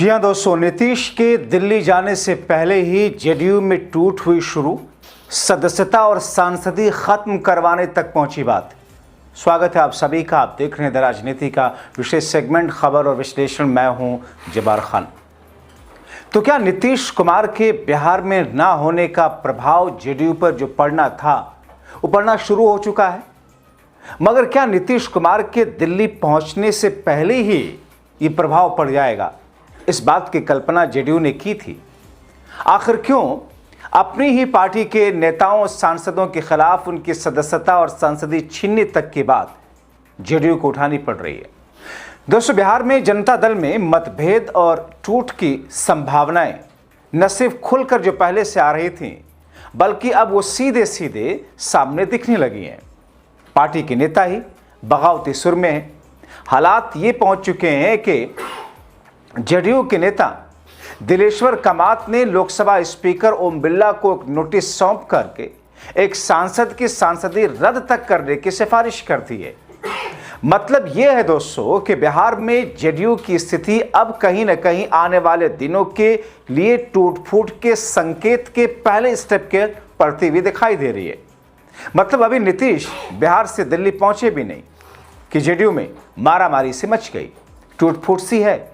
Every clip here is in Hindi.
जी हाँ दोस्तों, नीतीश के दिल्ली जाने से पहले ही जेडीयू में टूट हुई शुरू, सदस्यता और सांसदीय खत्म करवाने तक पहुंची बात। स्वागत है आप सभी का। आप देख रहे हैं द राजनीति का विशेष सेगमेंट खबर और विश्लेषण। मैं हूं जब्बार खान। तो क्या नीतीश कुमार के बिहार में ना होने का प्रभाव जेडीयू पर जो पड़ना था वो पड़ना शुरू हो चुका है? मगर क्या नीतीश कुमार के दिल्ली पहुंचने से पहले ही ये प्रभाव पड़ जाएगा, इस बात की कल्पना जेडीयू ने की थी? आखिर क्यों अपनी ही पार्टी के नेताओं और सांसदों के खिलाफ उनकी सदस्यता और सांसदी छीनने तक की बात जेडीयू को उठानी पड़ रही है? दोस्तों, बिहार में जनता दल में मतभेद और टूट की संभावनाएं न सिर्फ खुलकर जो पहले से आ रही थीं, बल्कि अब वो सीधे सीधे सामने दिखने लगी हैं। पार्टी के नेता ही बगावती सुर में हैं। हालात ये पहुंच चुके हैं कि जेडीयू के नेता दिलेश्वर कामत ने लोकसभा स्पीकर ओम बिरला को एक नोटिस सौंप करके एक सांसद की सांसदी रद्द तक करने की सिफारिश कर दी है। मतलब यह है दोस्तों कि बिहार में जेडीयू की स्थिति अब कहीं न कहीं आने वाले दिनों के लिए टूट फूट के संकेत के पहले स्टेप के पड़ती हुई दिखाई दे रही है। मतलब अभी नीतीश बिहार से दिल्ली पहुंचे भी नहीं कि जेडीयू में मारामारी से मच गई, टूट फूट सी है।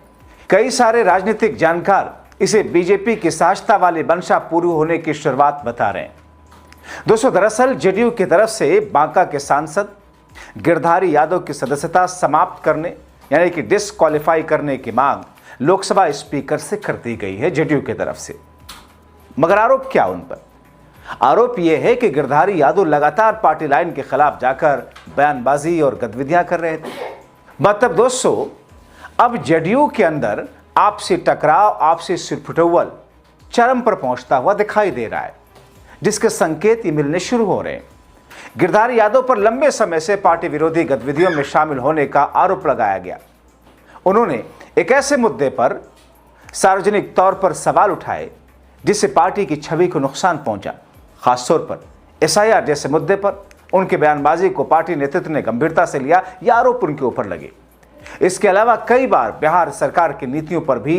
कई सारे राजनीतिक जानकार इसे बीजेपी की साहसता वाली मंशा पूरी होने की शुरुआत बता रहे हैं। दोस्तों, दरअसल जेडीयू की तरफ से बांका के सांसद गिरधारी यादव की सदस्यता समाप्त करने यानी कि डिस्क्वालीफाई करने की मांग लोकसभा स्पीकर से कर दी गई है जेडीयू की तरफ से। मगर आरोप क्या उन पर? आरोप यह है कि गिरधारी यादव लगातार पार्टी लाइन के खिलाफ जाकर बयानबाजी और गतिविधियां कर रहे थे। मतलब दोस्तों, अब जेडीयू के अंदर आपसी टकराव, आपसी सिरफुटौल चरम पर पहुंचता हुआ दिखाई दे रहा है, जिसके संकेत ही मिलने शुरू हो रहे हैं। गिरधारी यादव पर लंबे समय से पार्टी विरोधी गतिविधियों में शामिल होने का आरोप लगाया गया। उन्होंने एक ऐसे मुद्दे पर सार्वजनिक तौर पर सवाल उठाए जिससे पार्टी की छवि को नुकसान पहुंचा। खासतौर पर एसआईआर जैसे मुद्दे पर उनके बयानबाजी को पार्टी नेतृत्व ने गंभीरता से लिया, यह आरोप उनके ऊपर लगे। इसके अलावा कई बार बिहार सरकार की नीतियों पर भी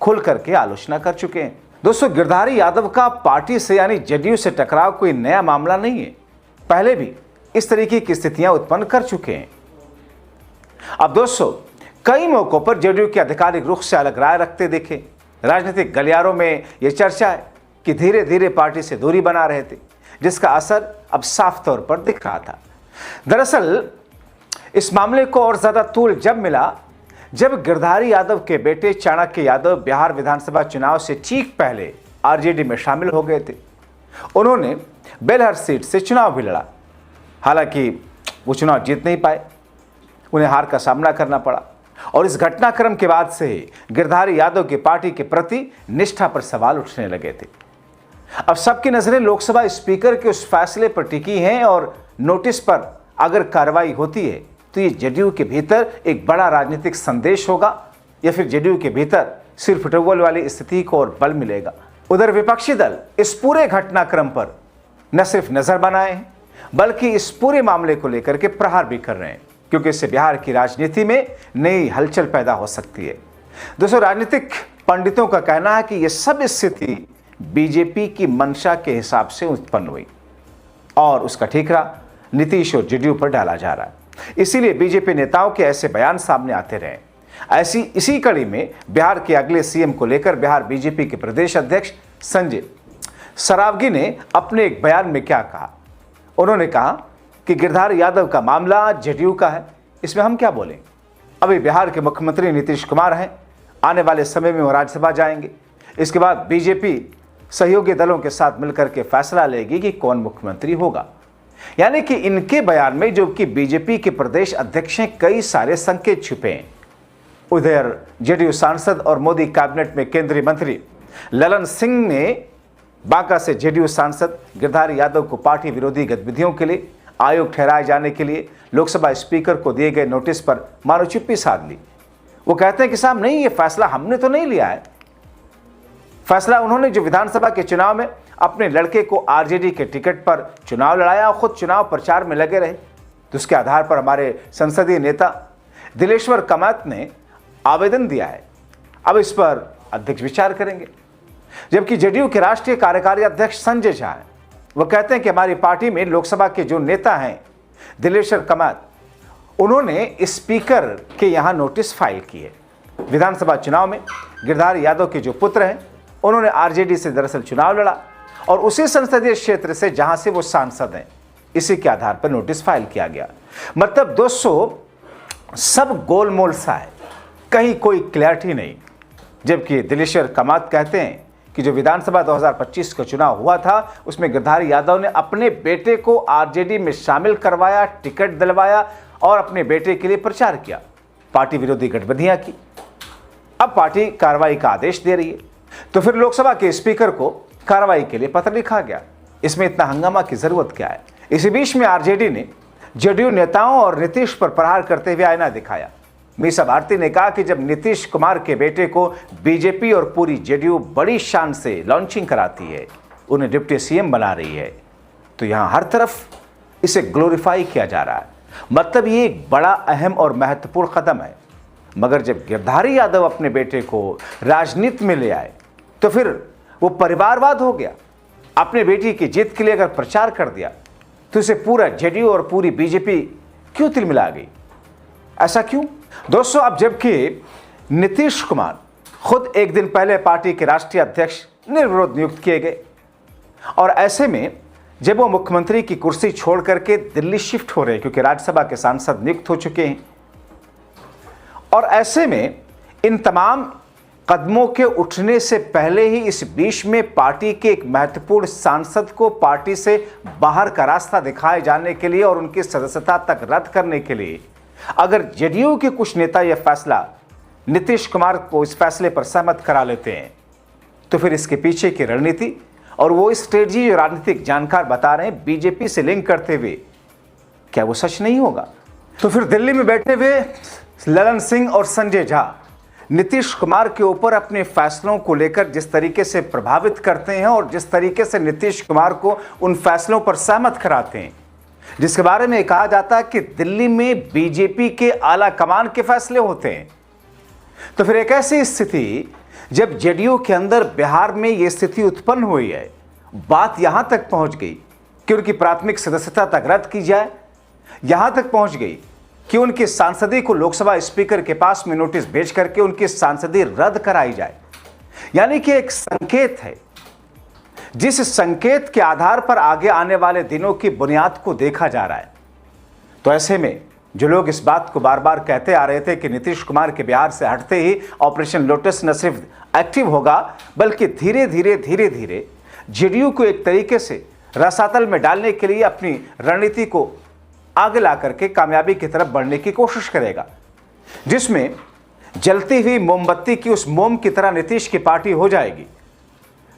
खुल करके आलोचना कर चुके हैं। दोस्तों, गिरधारी यादव का पार्टी से यानी जेडीयू से टकराव कोई नया मामला नहीं है। पहले भी इस तरीके की स्थितियां उत्पन्न कर चुके हैं। अब दोस्तों, कई मौकों पर जेडीयू के आधिकारिक रुख से अलग राय रखते दिखे। राजनीतिक गलियारों में यह चर्चा है कि धीरे धीरे पार्टी से दूरी बना रहे थे, जिसका असर अब साफ तौर पर दिख रहा था। दरअसल इस मामले को और ज्यादा तूल जब मिला जब गिरधारी यादव के बेटे चाणक्य यादव बिहार विधानसभा चुनाव से ठीक पहले आरजेडी में शामिल हो गए थे। उन्होंने बेलहर सीट से चुनाव भी लड़ा। हालांकि वो चुनाव जीत नहीं पाए, उन्हें हार का सामना करना पड़ा। और इस घटनाक्रम के बाद से गिरधारी यादव की पार्टी के प्रति निष्ठा पर सवाल उठने लगे थे। अब सबकी नजरें लोकसभा स्पीकर के उस फैसले पर टिकी हैं और नोटिस पर अगर कार्रवाई होती है तो ये जेडीयू के भीतर एक बड़ा राजनीतिक संदेश होगा या फिर जेडीयू के भीतर सिर्फ फुटबॉल वाली स्थिति को और बल मिलेगा। उधर विपक्षी दल इस पूरे घटनाक्रम पर न सिर्फ नजर बनाए हैं बल्कि इस पूरे मामले को लेकर के प्रहार भी कर रहे हैं, क्योंकि इससे बिहार की राजनीति में नई हलचल पैदा हो सकती है। दोस्तों, राजनीतिक पंडितों का कहना है कि यह सब स्थिति बीजेपी की मंशा के हिसाब से उत्पन्न हुई और उसका ठीकरा नीतीश और जेडीयू पर डाला जा रहा है। इसीलिए बीजेपी नेताओं के ऐसे बयान सामने आते रहे। इसी कड़ी में बिहार के अगले सीएम को लेकर बिहार बीजेपी के प्रदेश अध्यक्ष संजय सरावगी ने अपने एक बयान में क्या कहा? उन्होंने कहा कि गिरधारी यादव का मामला जेडीयू का है, इसमें हम क्या बोलें। अभी बिहार के मुख्यमंत्री नीतीश कुमार हैं, आने वाले समय में वो राज्यसभा जाएंगे। इसके बाद बीजेपी सहयोगी दलों के साथ मिलकर के फैसला लेगी कि कौन मुख्यमंत्री होगा। यानी कि इनके बयान में जो कि बीजेपी के प्रदेश अध्यक्ष हैं, कई सारे संकेत छुपे हैं। उधर जेडीयू सांसद और मोदी कैबिनेट में केंद्रीय मंत्री ललन सिंह ने बांका से जेडीयू सांसद गिरधारी यादव को पार्टी विरोधी गतिविधियों के लिए आयोग ठहराए जाने के लिए लोकसभा स्पीकर को दिए गए नोटिस पर मानो चुप्पी साध ली। वो कहते हैं कि साहब नहीं, ये फैसला हमने तो नहीं लिया है। फैसला उन्होंने जो विधानसभा के चुनाव में अपने लड़के को आरजेडी के टिकट पर चुनाव लड़ाया और खुद चुनाव प्रचार में लगे रहे, तो उसके आधार पर हमारे संसदीय नेता दिलेश्वर कामत ने आवेदन दिया है। अब इस पर अध्यक्ष विचार करेंगे। जबकि जेडीयू के राष्ट्रीय कार्यकारी अध्यक्ष संजय झा हैं, वो कहते हैं कि हमारी पार्टी में लोकसभा के जो नेता हैं दिलेश्वर कामत, उन्होंने स्पीकर के यहाँ नोटिस फाइल किए। विधानसभा चुनाव में गिरधारी यादव के जो पुत्र हैं, उन्होंने आरजेडी से दरअसल चुनाव लड़ा और उसी संसदीय क्षेत्र से जहां से वो सांसद हैं, इसी के आधार पर नोटिस फाइल किया गया। मतलब दोस्तों सब गोलमोल सा है, कहीं कोई क्लैरिटी नहीं। जबकि दिलेश्वर कामत कहते हैं कि जो विधानसभा 2025 का चुनाव हुआ था, उसमें गिरधारी यादव ने अपने बेटे को आरजेडी में शामिल करवाया, टिकट दिलवाया और अपने बेटे के लिए प्रचार किया, पार्टी विरोधी गतिविधियां की। अब पार्टी कार्रवाई का आदेश दे रही है, तो फिर लोकसभा के स्पीकर को कार्रवाई के लिए पत्र लिखा गया। इसमें इतना हंगामा की जरूरत क्या है? इसी बीच में आरजेडी ने जेडीयू नेताओं और नीतीश पर प्रहार करते हुए आईना दिखाया। मीसा भारती ने कहा कि जब नीतीश कुमार के बेटे को बीजेपी और पूरी जेडीयू बड़ी शान से लॉन्चिंग कराती है, उन्हें डिप्टी सीएम बना रही है, तो यहां हर तरफ इसे ग्लोरीफाई किया जा रहा है। मतलब ये एक बड़ा अहम और महत्वपूर्ण कदम है। मगर जब गिरधारी यादव अपने बेटे को राजनीति में ले आए, तो फिर वो परिवारवाद हो गया। अपने बेटी की जीत के लिए अगर प्रचार कर दिया, तो इसे पूरा जेडीयू और पूरी बीजेपी क्यों तिलमिला गई? ऐसा क्यों? दोस्तों, अब जबकि नीतीश कुमार खुद एक दिन पहले पार्टी के राष्ट्रीय अध्यक्ष निर्विरोध नियुक्त किए गए और ऐसे में जब वो मुख्यमंत्री की कुर्सी छोड़ करके दिल्ली शिफ्ट हो रहे हैं, क्योंकि राज्यसभा के सांसद नियुक्त हो चुके हैं, और ऐसे में इन तमाम कदमों के उठने से पहले ही इस बीच में पार्टी के एक महत्वपूर्ण सांसद को पार्टी से बाहर का रास्ता दिखाए जाने के लिए और उनकी सदस्यता तक रद्द करने के लिए अगर जेडीयू के कुछ नेता यह फैसला नीतीश कुमार को इस फैसले पर सहमत करा लेते हैं, तो फिर इसके पीछे की रणनीति और वो स्ट्रेटजी जो राजनीतिक जानकार बता रहे हैं बीजेपी से लिंक करते हुए, क्या वो सच नहीं होगा? तो फिर दिल्ली में बैठे हुए ललन सिंह और संजय झा नीतीश कुमार के ऊपर अपने फैसलों को लेकर जिस तरीके से प्रभावित करते हैं और जिस तरीके से नीतीश कुमार को उन फैसलों पर सहमत कराते हैं, जिसके बारे में कहा जाता है कि दिल्ली में बीजेपी के आला कमान के फैसले होते हैं, तो फिर एक ऐसी स्थिति जब जेडीयू के अंदर बिहार में यह स्थिति उत्पन्न हुई है, बात यहां तक पहुंच गई कि उनकी प्राथमिक सदस्यता तक रद्द की जाए, यहां तक पहुंच गई कि उनकी सांसदी को लोकसभा स्पीकर के पास में नोटिस भेज करके उनकी सांसदी रद्द कराई जाए। यानी कि एक संकेत है, जिस संकेत के आधार पर आगे आने वाले दिनों की बुनियाद को देखा जा रहा है। तो ऐसे में जो लोग इस बात को बार बार कहते आ रहे थे कि नीतीश कुमार के बिहार से हटते ही ऑपरेशन लोटस न सिर्फ एक्टिव होगा, बल्कि धीरे धीरे जेडीयू को एक तरीके से रसातल में डालने के लिए अपनी रणनीति को आगे ला करके कामयाबी की तरफ बढ़ने की कोशिश करेगा, जिसमें जलती हुई मोमबत्ती की उस मोम की तरह नीतीश की पार्टी हो जाएगी,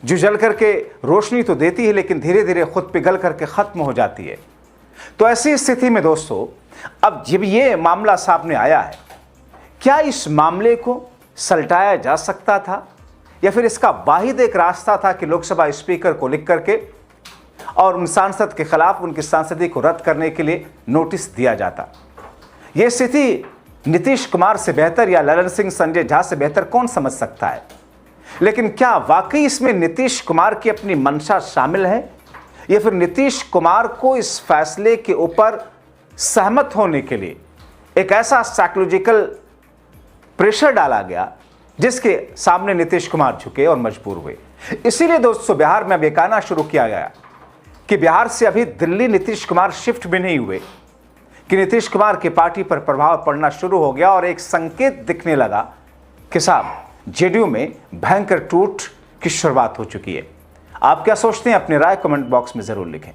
जो जल करके रोशनी तो देती है लेकिन धीरे धीरे खुद पिघल करके खत्म हो जाती है। तो ऐसी स्थिति में दोस्तों, अब जब ये मामला सामने आया है, क्या इस मामले को सलटाया जा सकता था या फिर इसका वाहिद एक रास्ता था कि लोकसभा स्पीकर को लिख करके और उन सांसद के खिलाफ उनकी सांसदी को रद्द करने के लिए नोटिस दिया जाता? यह स्थिति नीतीश कुमार से बेहतर या ललन सिंह संजय झा से बेहतर कौन समझ सकता है? लेकिन क्या वाकई इसमें नीतीश कुमार की अपनी मंशा शामिल है या फिर नीतीश कुमार को इस फैसले के ऊपर सहमत होने के लिए एक ऐसा साइकोलॉजिकल प्रेशर डाला गया जिसके सामने नीतीश कुमार झुके और मजबूर हुए? इसीलिए दोस्तों, बिहार में अब यह कहना शुरू किया गया कि बिहार से अभी दिल्ली नीतीश कुमार शिफ्ट भी नहीं हुए कि नीतीश कुमार की पार्टी पर प्रभाव पड़ना शुरू हो गया और एक संकेत दिखने लगा कि साहब जेडीयू में भयंकर टूट की शुरुआत हो चुकी है। आप क्या सोचते हैं? अपनी राय कमेंट बॉक्स में जरूर लिखें।